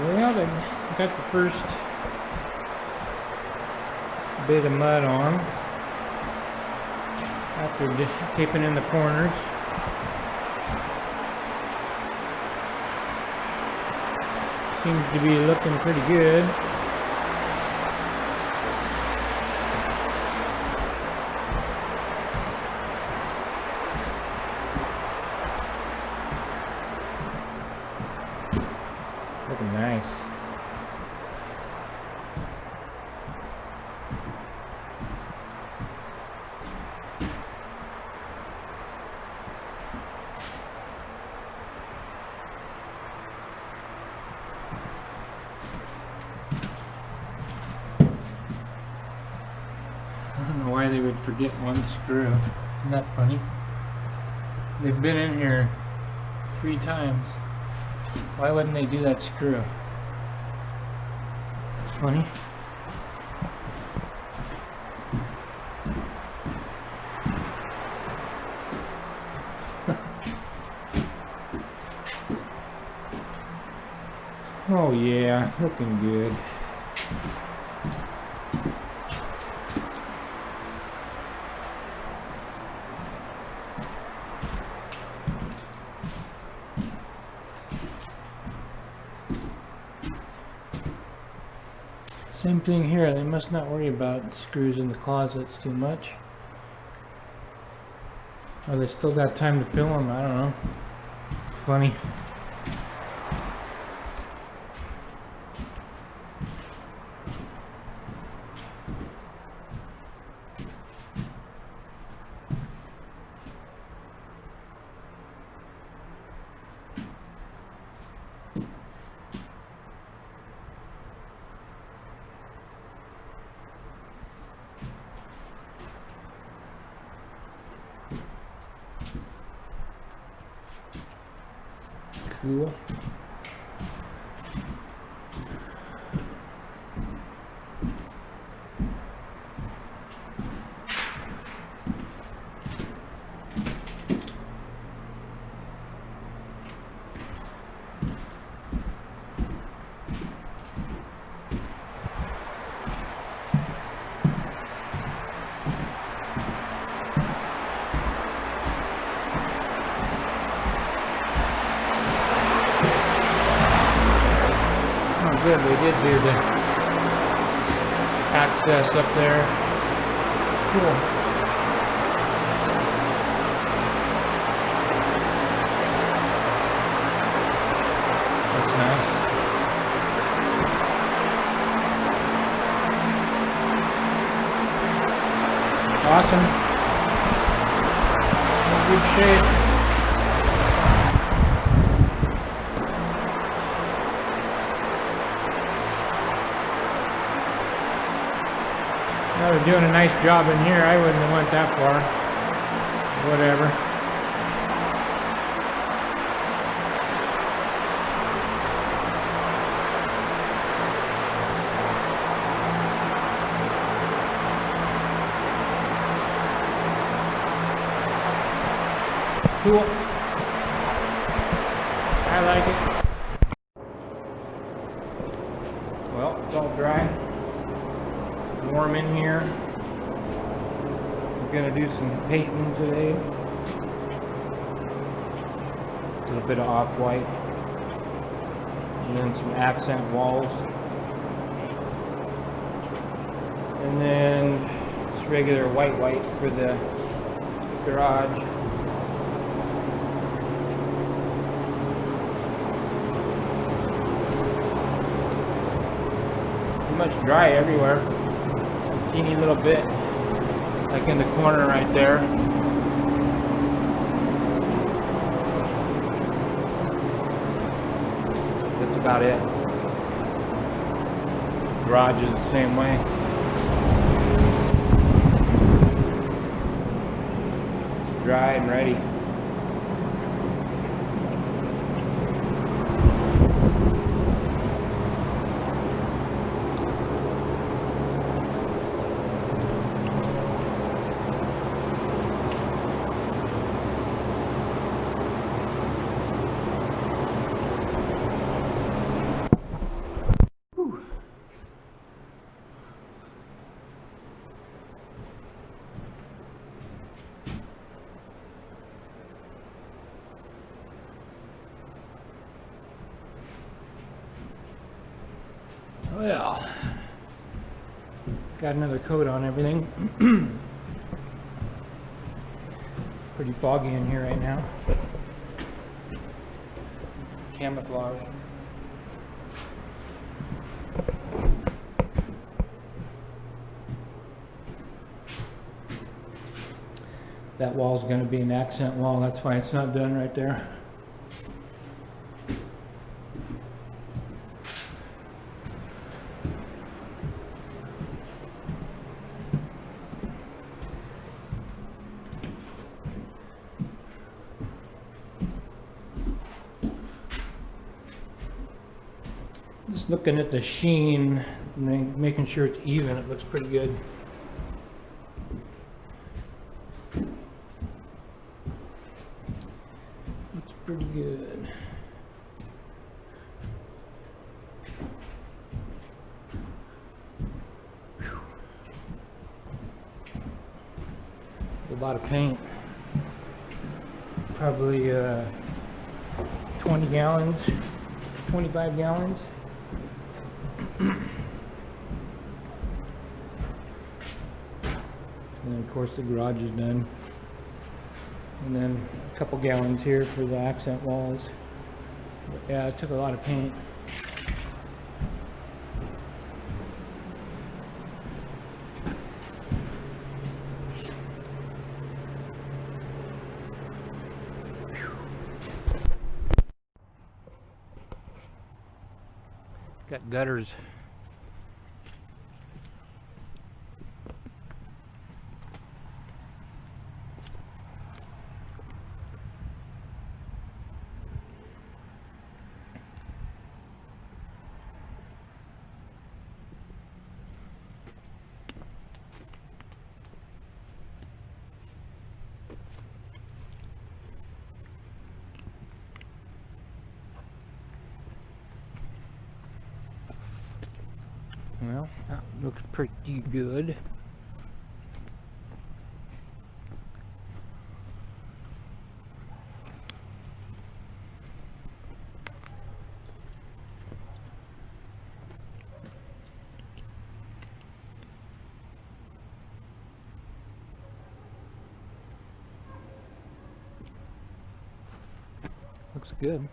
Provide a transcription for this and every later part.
Well, they got the first bit of mud on after just taping in the corners. Seems to be looking pretty good. Looking nice. I don't know why they would forget one screw. Isn't that funny? They've been in here 3 times. Why wouldn't they do that screw? That's funny. Oh yeah, looking good. Same thing here, they must not worry about screws in the closets too much. Or they still got time to fill them, I don't know. Funny. Cool. Good, we did do the access up there. Cool. That's nice. Awesome. In good shape. They're doing a nice job in here. I wouldn't have went that far. Whatever. Cool. I like it. Well, it's all dry. Warm in here. We're gonna do some painting today. A little bit of off-white, and then some accent walls, and then just regular white for the garage. Pretty much dry everywhere. Teeny little bit, like in the corner right there. That's about it. Garage is the same way. It's dry and ready. Well, got another coat on everything. Pretty foggy in here right now. Camouflage. That wall's going to be an accent wall, that's why it's not done right there. Just looking at the sheen, making sure it's even, it looks pretty good. Looks pretty good. It's a lot of paint. Probably 20 gallons, 25 gallons. And then of course the garage is done. And then a couple gallons here for the accent walls. But yeah, it took a lot of paint. Got gutters. Well, that looks pretty good. Looks good.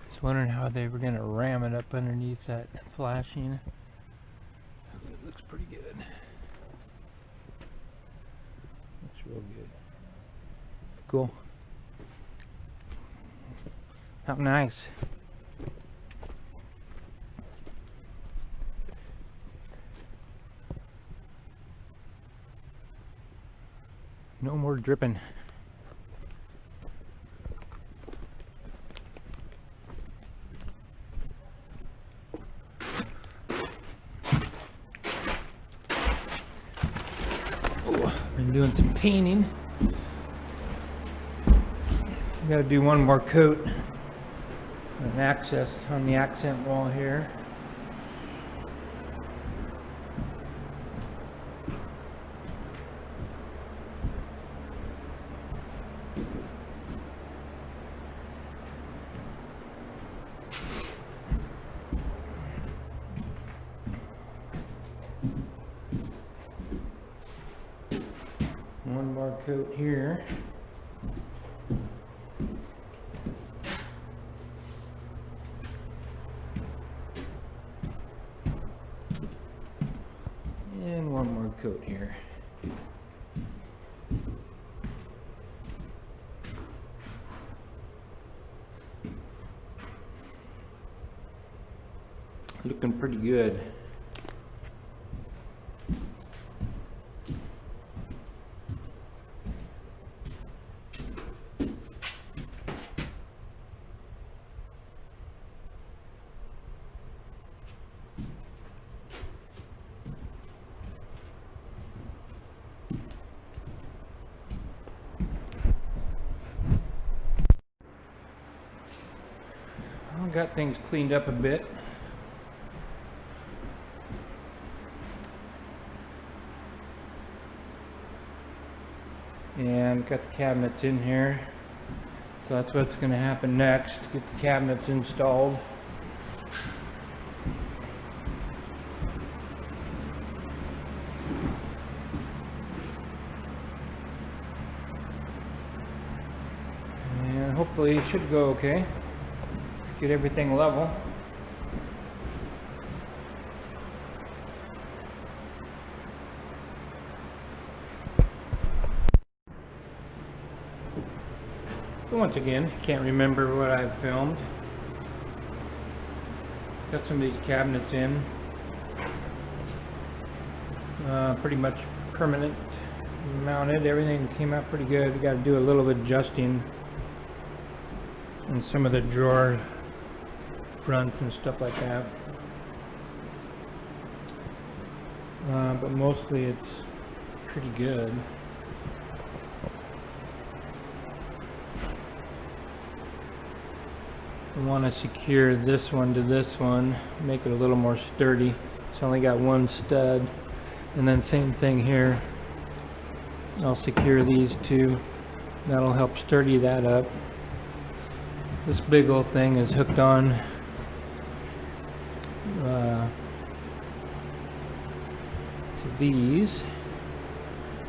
Just wondering how they were gonna ram it up underneath that flashing. It looks pretty good. Looks real good. Cool. How nice. No more dripping. Been doing some painting. Got to do one more coat on the accent wall here. One more coat here. And one more coat here. Looking pretty good. got things cleaned up a bit. And got the cabinets in here. So that's what's going to happen next, get the cabinets installed. And hopefully it should go okay. Let's get everything level. So once again, can't remember what I've filmed. Got some of these cabinets in. Pretty much permanent mounted. Everything came out pretty good. We got to do a little bit adjusting on some of the drawer fronts and stuff like that. But mostly it's pretty good. I want to secure this one to this one, make it a little more sturdy. It's only got one stud. And then same thing here. I'll secure these two. That'll help sturdy that up. This big old thing is hooked on to these.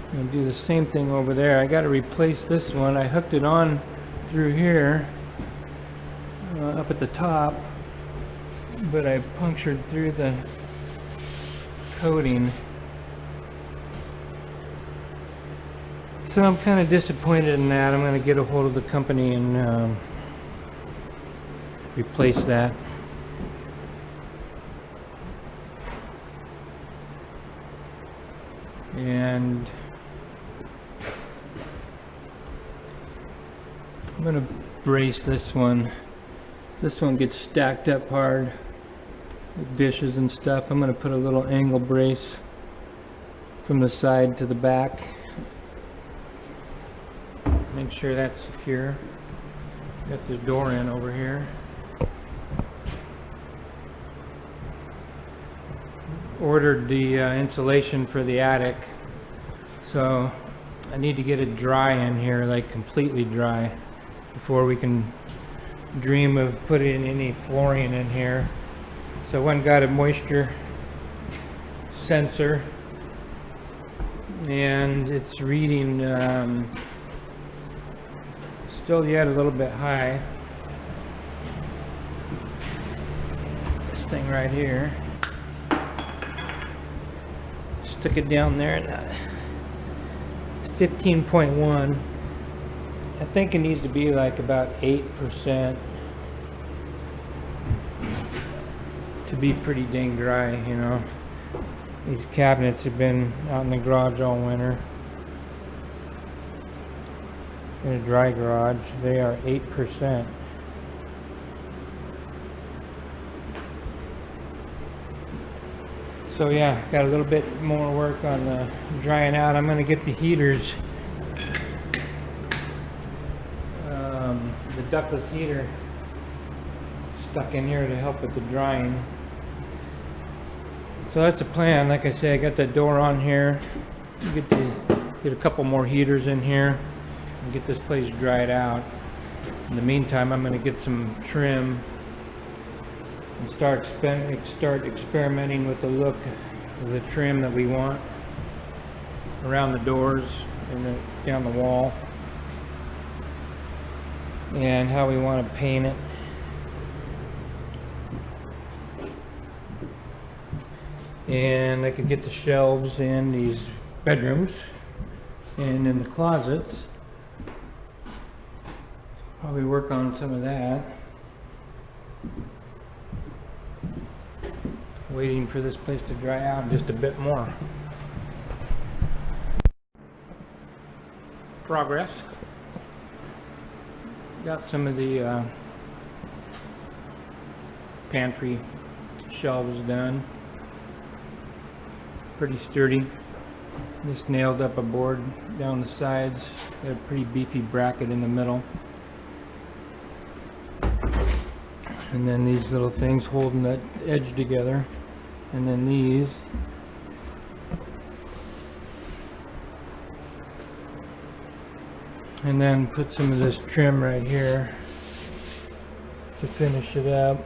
I'm going to do the same thing over there. I got to replace this one. I hooked it on through here. Up at the top, but I punctured through the coating, so I'm kind of disappointed in that. I'm going to get a hold of the company and replace that. And I'm going to brace this one. This one gets stacked up hard with dishes and stuff. I'm going to put a little angle brace from the side to the back. Make sure that's secure. Got the door in over here. Ordered the insulation for the attic, so I need to get it dry in here, like completely dry, before we can dream of putting any flooring in here. So one got a moisture sensor, and it's reading still yet a little bit high. This thing right here, stick it down there, and it's 15.1. I think it needs to be like about 8% to be pretty dang dry, you know. These cabinets have been out in the garage all winter. In a dry garage, they are 8%. So yeah, got a little bit more work on the drying out. I'm going to get the heaters. The ductless heater stuck in here to help with the drying. So that's the plan. Like I said, I got that door on here. Get a couple more heaters in here and get this place dried out. In the meantime, I'm going to get some trim and start experimenting with the look of the trim that we want around the doors and down the wall, and how we want to paint it. And I could get the shelves in these bedrooms and in the closets. Probably work on some of that. Waiting for this place to dry out just a bit more. Progress. Got some of the pantry shelves done. Pretty sturdy. Just nailed up a board down the sides. Got a pretty beefy bracket in the middle. and then these little things holding that edge together, and then these. And then put some of this trim right here to finish it up,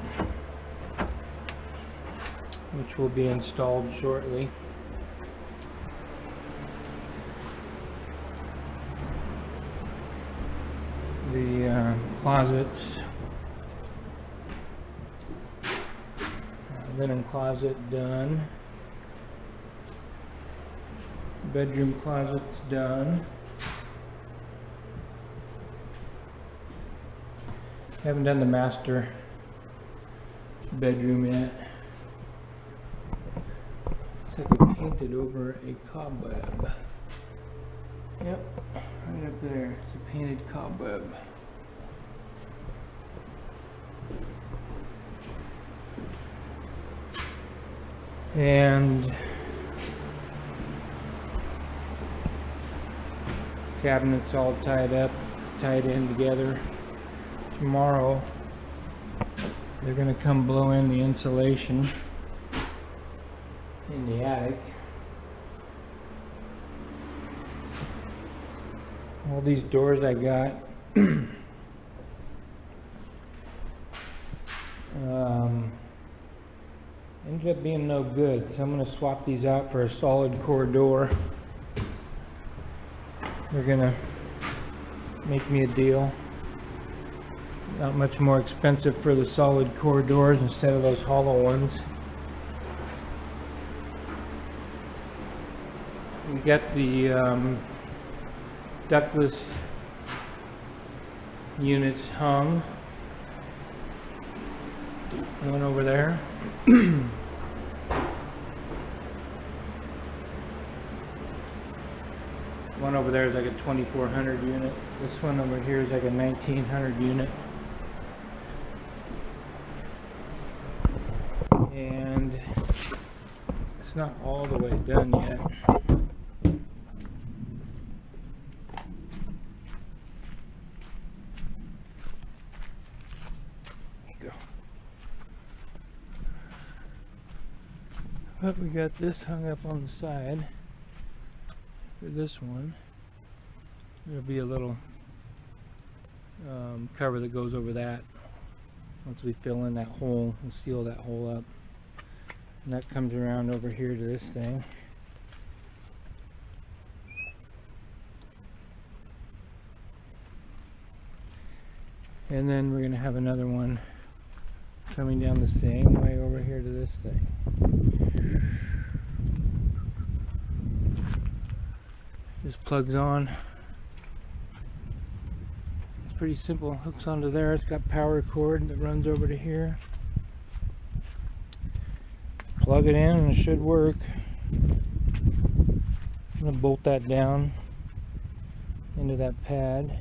which will be installed shortly. The closets, linen closet done, bedroom closet's done. Haven't done the master bedroom yet. It's like we painted over a cobweb. Yep, right up there. It's a painted cobweb. And cabinets all tied up, tied in together. Tomorrow they're going to come blow in the insulation in the attic. All these doors I got ended up being no good, so I'm going to swap these out for a solid core door. They're going to make me a deal. Not much more expensive for the solid core doors instead of those hollow ones. We got the ductless units hung. One over there. One over there is like a 2400 unit. This one over here is like a 1900 unit. And it's not all the way done yet. There you go. But we got this hung up on the side for this one. There'll be a little cover that goes over that once we fill in that hole and seal that hole up. And that comes around over here to this thing. And then we're going to have another one coming down the same way over here to this thing. Just plugs on. It's pretty simple. Hooks onto there. It's got power cord that runs over to here. Plug it in and it should work. I'm going to bolt that down into that pad.